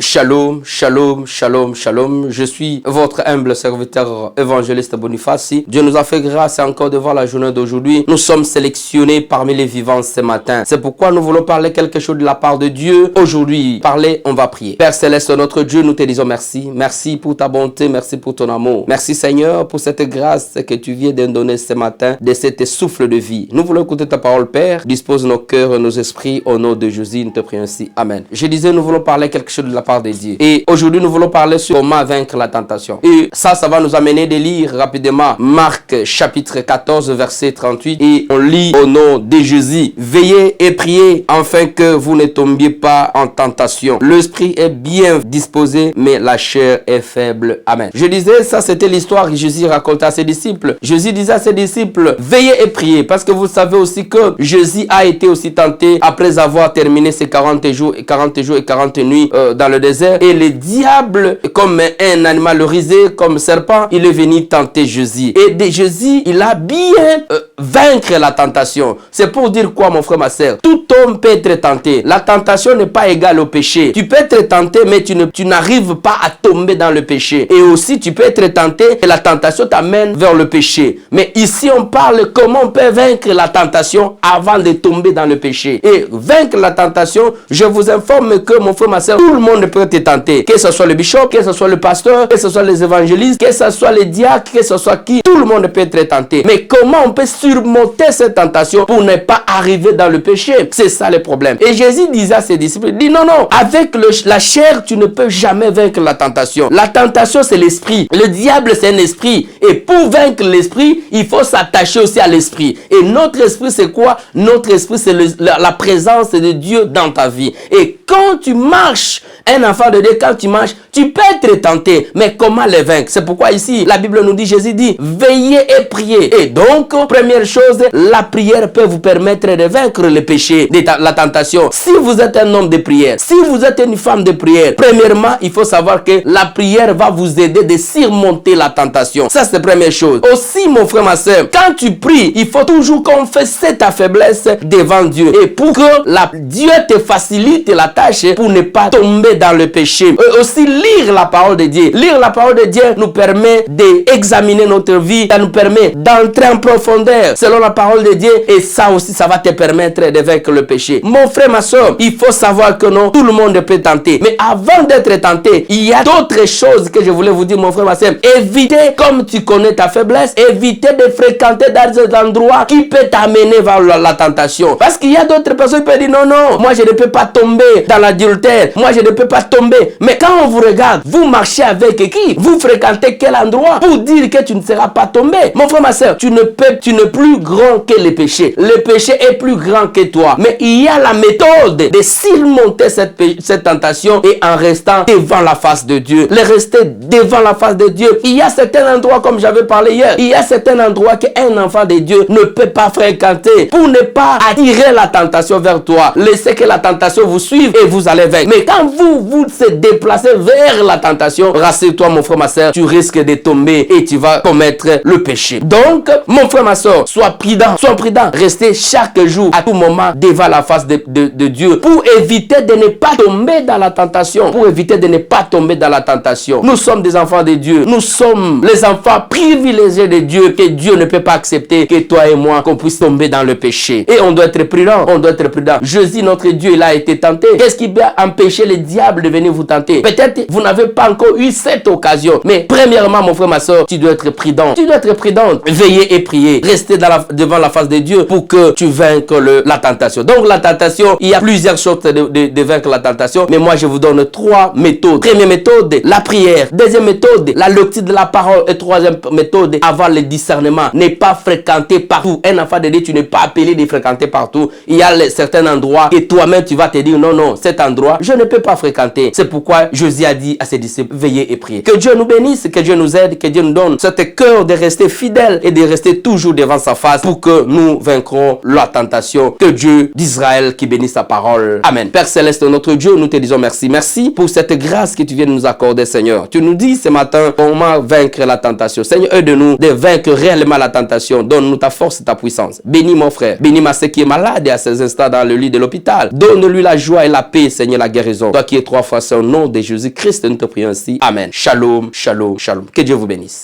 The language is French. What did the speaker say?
Shalom, shalom, shalom, shalom. Je suis votre humble serviteur évangéliste Boniface. Dieu nous a fait grâce encore de voir la journée d'aujourd'hui. Nous sommes sélectionnés parmi les vivants ce matin. C'est pourquoi nous voulons parler quelque chose de la part de Dieu. Aujourd'hui, parler, on va prier. Père Céleste, notre Dieu, nous te disons merci. Merci pour ta bonté, merci pour ton amour. Merci Seigneur pour cette grâce que tu viens de nous donner ce matin, de cet souffle de vie. Nous voulons écouter ta parole, Père. Dispose nos cœurs et nos esprits au nom de Jésus. Nous te prions ainsi. Amen. Je disais, nous voulons parler quelque chose de la part de Dieu. Et aujourd'hui, nous voulons parler sur comment vaincre la tentation. Et ça va nous amener de lire rapidement Marc chapitre 14, verset 38. Et on lit au nom de Jésus. Veillez et priez afin que vous ne tombiez pas en tentation. L'esprit est bien disposé, mais la chair est faible. Amen. Je disais, ça c'était l'histoire que Jésus racontait à ses disciples. Jésus disait à ses disciples, veillez et priez. Parce que vous savez aussi que Jésus a été aussi tenté après avoir terminé ses 40 jours et 40 nuits dans le désert. Et le diable, comme un animal risé, comme serpent, il est venu tenter Jésus. Et de Jésus, il a bien vaincre la tentation. C'est pour dire quoi, mon frère, ma soeur? Tout homme peut être tenté. La tentation n'est pas égale au péché. Tu peux être tenté, mais tu n'arrives pas à tomber dans le péché. Et aussi, tu peux être tenté et la tentation t'amène vers le péché. Mais ici, on parle comment on peut vaincre la tentation avant de tomber dans le péché. Et vaincre la tentation, je vous informe que, mon frère, ma soeur, tout le monde peut être tenté. Que ce soit le bishop, que ce soit le pasteur, que ce soit les évangélistes, que ce soit les diacres, que ce soit qui, tout le monde peut être tenté. Mais comment on peut surmonter cette tentation pour ne pas arriver dans le péché? C'est ça le problème. Et Jésus disait à ses disciples, il dit non, avec la chair, tu ne peux jamais vaincre la tentation. La tentation, c'est l'esprit. Le diable, c'est un esprit. Et pour vaincre l'esprit, il faut s'attacher aussi à l'esprit. Et notre esprit, c'est quoi? Notre esprit, c'est la présence de Dieu dans ta vie. Et quand tu marches, un enfant de Dieu, quand tu marches, tu peux être tenté. Mais comment les vaincre? C'est pourquoi ici, la Bible nous dit, Jésus dit, veillez et priez. Et donc, première chose, la prière peut vous permettre de vaincre le péché, la tentation. Si vous êtes un homme de prière, si vous êtes une femme de prière, premièrement, il faut savoir que la prière va vous aider de surmonter la tentation. Ça, c'est la première chose. Aussi, mon frère, ma soeur, quand tu pries, il faut toujours confesser ta faiblesse devant Dieu. Et pour que Dieu te facilite la tâche pour ne pas tomber dans le péché. Et aussi, lire la parole de Dieu. Lire la parole de Dieu nous permet d'examiner notre vie. Ça nous permet d'entrer en profondeur selon la parole de Dieu. Et ça aussi, ça va te permettre de vaincre le péché. Mon frère, ma soeur, il faut savoir que non, tout le monde peut tenter. Mais avant d'être tenté, il y a d'autres choses que je voulais vous dire, mon frère, ma soeur. Évitez, comme tu connais ta faiblesse, évitez de fréquenter dans des endroits qui peuvent t'amener vers la tentation. Parce qu'il y a d'autres personnes qui peuvent dire non, moi je ne peux pas tomber dans l'adultère. Moi je ne peux pas tomber. Mais quand on vous regarde, vous marchez avec qui? Vous fréquentez quel endroit pour dire que tu ne seras pas tombé? Mon frère, ma soeur, tu n'es plus grand que le péché. Le péché est plus grand que toi. Mais il y a la méthode de surmonter cette tentation et en restant devant la face de Dieu. Le rester devant la face de Dieu. Il y a certains endroits, comme j'avais parlé hier, il y a certains endroits qu'un enfant de Dieu ne peut pas fréquenter pour ne pas attirer la tentation vers toi. Laissez que la tentation vous suive et vous allez vaincre. Mais quand vous se déplacez vers la tentation, rassure-toi, mon frère, ma soeur, tu risques de tomber et tu vas commettre le péché. Donc, mon frère, ma soeur, sois prudent. Restez chaque jour, à tout moment, devant la face de Dieu pour éviter de ne pas tomber dans la tentation. Nous sommes des enfants de Dieu. Nous sommes les enfants privilégiés de Dieu que Dieu ne peut pas accepter que toi et moi, qu'on puisse tomber dans le péché. Et on doit être prudent. Jésus, notre Dieu, il a été tenté. Qu'est-ce qui peut empêcher le diable de venir vous tenter? Peut-être vous n'avez pas encore eu cette occasion. Mais premièrement, mon frère, ma soeur, tu dois être prudent. Veillez et priez. Restez devant la face de Dieu pour que tu vainques la tentation. Donc la tentation, il y a plusieurs sortes de vaincre la tentation. Mais moi, je vous donne 3 méthodes. Première méthode, la prière. Deuxième méthode, la lecture de la parole. Et troisième méthode, avoir le discernement. Ne pas fréquenter partout. Un enfant de Dieu, tu n'es pas appelé de fréquenter partout. Il y a certains endroits et toi-même, tu vas te dire non, cet endroit, je ne peux pas fréquenter. C'est pourquoi Jésus a dit à ses disciples, veillez et priez. Que Dieu nous bénisse, que Dieu nous aide, que Dieu nous donne ce cœur de rester fidèle et de rester toujours devant sa face pour que nous vaincrons la tentation. Que Dieu d'Israël qui bénisse sa parole. Amen. Père Céleste, notre Dieu, nous te disons merci. Merci pour cette grâce que tu viens de nous accorder, Seigneur. Tu nous dis ce matin comment vaincre la tentation. Seigneur, aide-nous de vaincre réellement la tentation. Donne-nous ta force et ta puissance. Bénis mon frère. Bénis ma sœur qui est malade et à ces instants dans le lit de l'hôpital. Donne-lui la joie et la paix, Seigneur, la guérison. Toi qui 3 fois au nom de Jésus-Christ. Nous te prions ainsi. Amen. Shalom, shalom, shalom. Que Dieu vous bénisse.